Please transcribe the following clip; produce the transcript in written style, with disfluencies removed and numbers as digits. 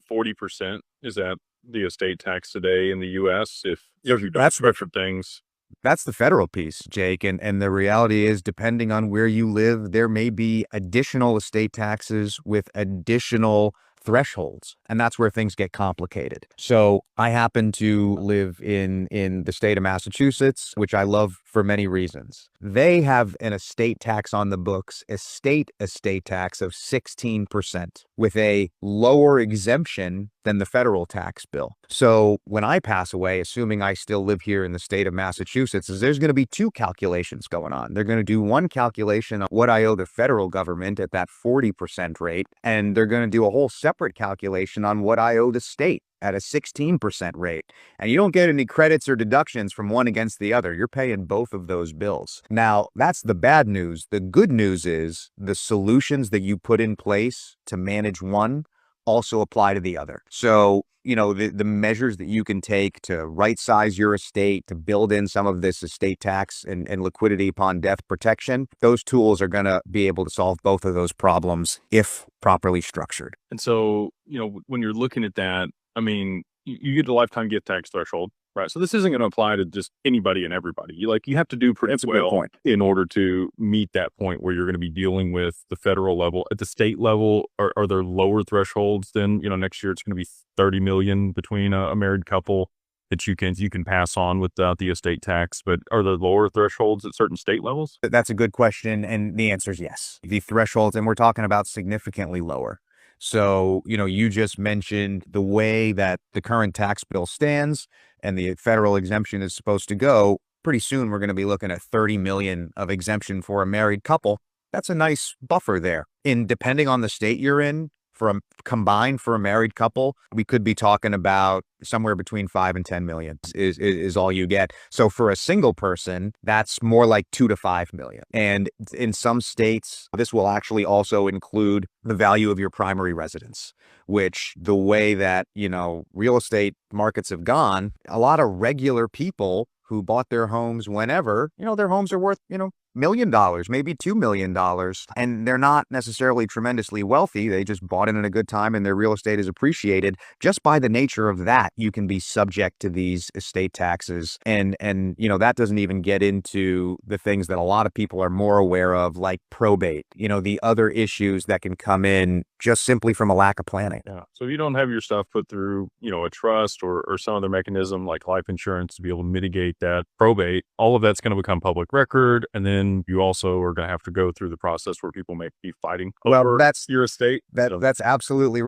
40%. Is that the estate tax today in the US if you don't That's do different things? That's the federal piece, Jake. And the reality is, depending on where you live, there may be additional estate taxes with additional thresholds. And that's where things get complicated. So I happen to live in the state of Massachusetts, which I love for many reasons. They have an estate tax on the books, estate tax of 16% with a lower exemption than the federal tax bill. So when I pass away, assuming I still live here in the state of Massachusetts, there's going to be two calculations going on. They're going to do one calculation on what I owe the federal government at that 40% rate, and they're going to do a whole separate calculation on what I owe the state at a 16% rate. And you don't get any credits or deductions from one against the other. You're paying both of those bills. Now, that's the bad news. The good news is the solutions that you put in place to manage one also apply to the other. So, the measures that you can take to right size your estate, to build in some of this estate tax and liquidity upon death protection, those tools are going to be able to solve both of those problems if properly structured. And so, when you're looking at that, I mean, you get a lifetime gift tax threshold, right? So this isn't going to apply to just anybody and everybody. You have to do pretty That's a good well point. in order to meet that point where you're going to be dealing with the federal level. At the state level, are there lower thresholds than, next year it's going to be 30 million between a married couple that you can pass on without the estate tax, but are there lower thresholds at certain state levels? That's a good question. And the answer is yes. The thresholds, and we're talking about significantly lower. So, you just mentioned the way that the current tax bill stands and the federal exemption is supposed to go. Pretty soon, we're going to be looking at 30 million of exemption for a married couple. That's a nice buffer there. And depending on the state you're in, combined for a married couple, we could be talking about somewhere between 5 and 10 million is all you get. So for a single person, that's more like 2 to 5 million. And in some states, this will actually also include the value of your primary residence, which the way that, real estate markets have gone, a lot of regular people who bought their homes whenever, their homes are worth, $1 million, maybe $2 million. And they're not necessarily tremendously wealthy. They just bought it in a good time and their real estate is appreciated. Just by the nature of that, you can be subject to these estate taxes. And that doesn't even get into the things that a lot of people are more aware of, like probate, the other issues that can come in just simply from a lack of planning. Yeah. So if you don't have your stuff put through, a trust or some other mechanism like life insurance to be able to mitigate that probate, all of that's going to become public record. And then you also are going to have to go through the process where people may be fighting over That's your estate. that's absolutely